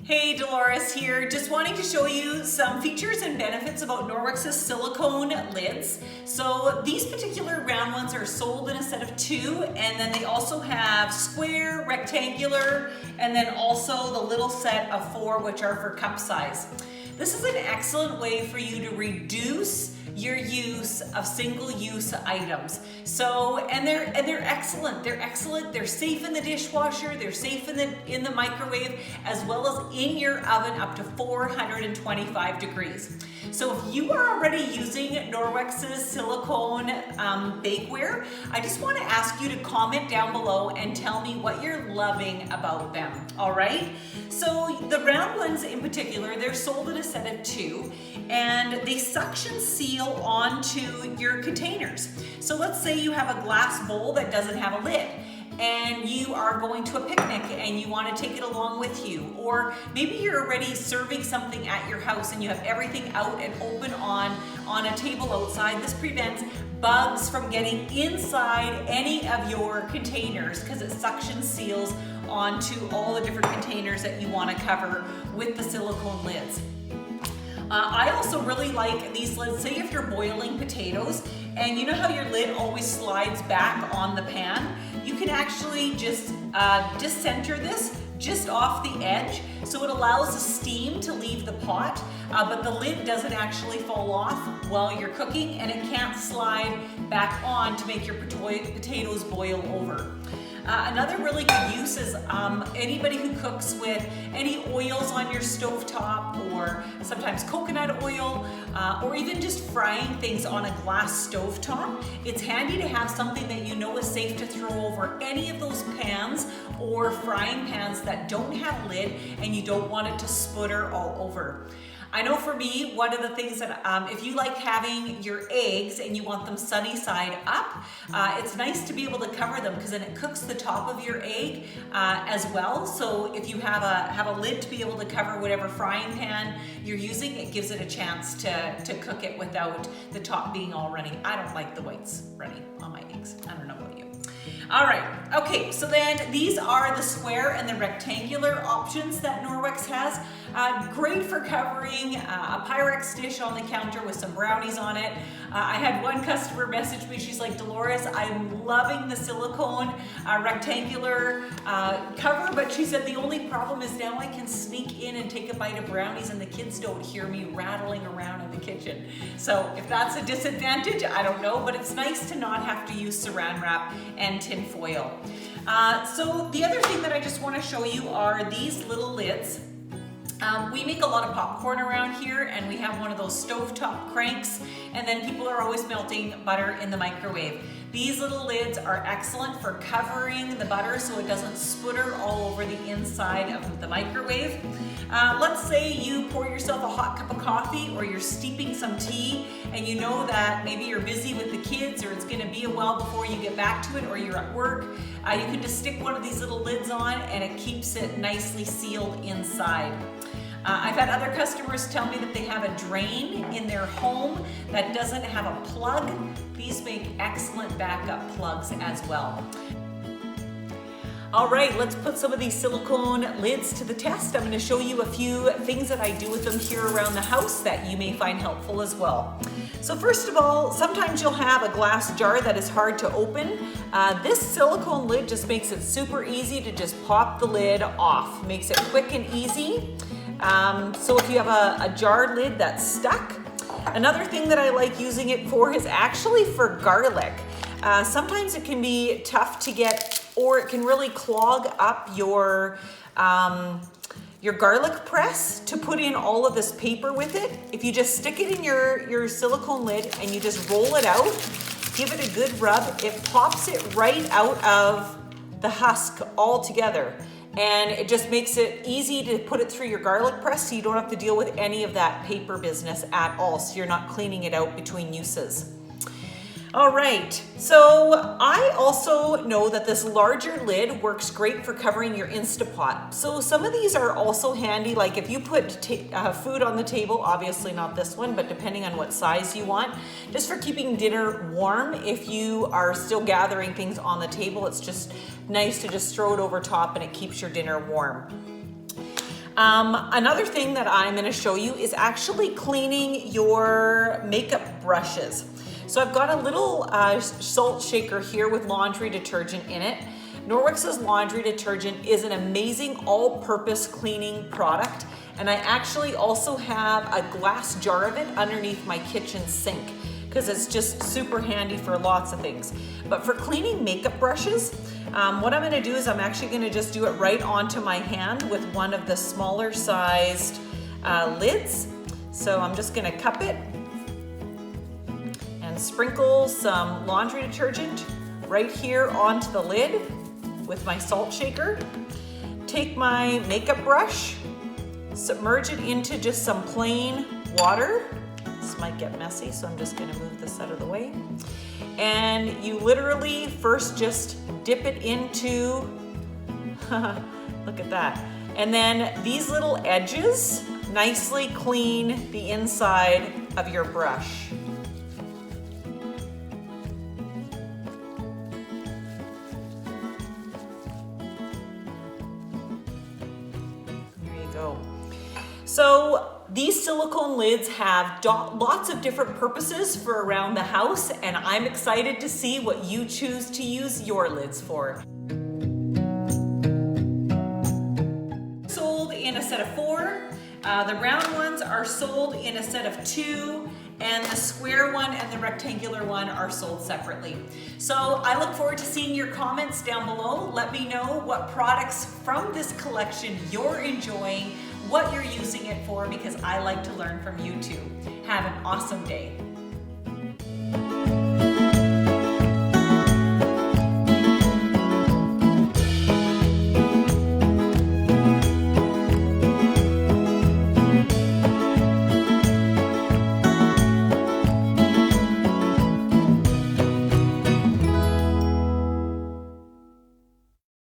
Hey, Dolores here. Just wanting to show you some features and benefits about Norwex's silicone lids. So these particular round ones are sold in a set of 2, and then they also have square, rectangular, and then also the little set of 4, which are for cup size. This is an excellent way for you to reduce your use of single-use items. And they're excellent. They're excellent. They're safe in the dishwasher. They're safe in the microwave, as well as in your oven up to 425 degrees. So if you are already using Norwex's silicone bakeware, I just want to ask you to comment down below and tell me what you're loving about them. All right. So the round ones in particular, they're sold in a set of 2, and they suction seal onto your containers. So let's say you have a glass bowl that doesn't have a lid, and you are going to a picnic and you want to take it along with you, or maybe you're already serving something at your house and you have everything out and open on a table outside. This prevents bugs from getting inside any of your containers because it suction seals onto all the different containers that you want to cover with the silicone lids. I also really like these lids. Say if you're boiling potatoes and you know how your lid always slides back on the pan, you can actually just center this just off the edge, so it allows the steam to leave the pot, but the lid doesn't actually fall off while you're cooking, and it can't slide back on to make your potatoes boil over. Another really good use is anybody who cooks with any oils on your stovetop, or sometimes coconut oil, or even just frying things on a glass stovetop. It's handy to have something that you know is safe to throw over any of those pans or frying pans that don't have a lid and you don't want it to sputter all over. I know for me, one of the things that if you like having your eggs and you want them sunny side up, it's nice to be able to cover them because then it cooks the top of your egg as well. So if you have a lid to be able to cover whatever frying pan you're using, it gives it a chance to cook it without the top being all runny. I don't like the whites runny on my eggs. I don't know about you. All right, okay, so then these are the square and the rectangular options that Norwex has. Great for covering a Pyrex dish on the counter with some brownies on it. I had one customer message me, she's like, Dolores, I'm loving the silicone rectangular cover, but she said the only problem is now I can sneak in and take a bite of brownies and the kids don't hear me rattling around in the kitchen. So if that's a disadvantage, I don't know, but it's nice to not have to use saran wrap and tin foil. So the other thing that I just want to show you are these little lids. We make a lot of popcorn around here, and we have one of those stovetop cranks, and then people are always melting butter in the microwave. These little lids are excellent for covering the butter so it doesn't sputter all over the inside of the microwave. Let's say you pour yourself a hot cup of coffee, or you're steeping some tea, and you know that maybe you're busy with the kids, or it's going to be a while before you get back to it, or you're at work. You can just stick one of these little lids on and it keeps it nicely sealed inside. I've had other customers tell me that they have a drain in their home that doesn't have a plug. These make excellent backup plugs as well. All right, let's put some of these silicone lids to the test. I'm going to show you a few things that I do with them here around the house that you may find helpful as well. So first of all, sometimes you'll have a glass jar that is hard to open. This silicone lid just makes it super easy to just pop the lid off. Makes it quick and easy. So if you have a jar lid that's stuck, another thing that I like using it for is actually for garlic. Sometimes it can be tough to get, or it can really clog up your garlic press to put in all of this paper with it. If you just stick it in your silicone lid and you just roll it out, give it a good rub, it pops it right out of the husk altogether. And it just makes it easy to put it through your garlic press so you don't have to deal with any of that paper business at all, so you're not cleaning it out between uses. All right, so I also know that this larger lid works great for covering your Instapot. So some of these are also handy, like if you put food on the table, obviously not this one, but depending on what size you want, just for keeping dinner warm. If you are still gathering things on the table, it's just nice to just throw it over top and it keeps your dinner warm. Another thing that I'm going to show you is actually cleaning your makeup brushes. So I've got a little salt shaker here with laundry detergent in it. Norwex's laundry detergent is an amazing all-purpose cleaning product, and I actually also have a glass jar of it underneath my kitchen sink because it's just super handy for lots of things. But for cleaning makeup brushes, what I'm gonna do is I'm actually gonna just do it right onto my hand with one of the smaller sized lids. So I'm just gonna cup it and sprinkle some laundry detergent right here onto the lid with my salt shaker. Take my makeup brush, submerge it into just some plain water. This might get messy, so I'm just gonna move this out of the way. And you literally first just dip it into, look at that. And then these little edges nicely clean the inside of your brush. There you go. So these silicone lids have lots of different purposes for around the house, and I'm excited to see what you choose to use your lids for. Sold in a set of 4. The round ones are sold in a set of 2, and the square one and the rectangular one are sold separately. So I look forward to seeing your comments down below. Let me know what products from this collection you're enjoying, what you're using it for, because I like to learn from you too. Have an awesome day.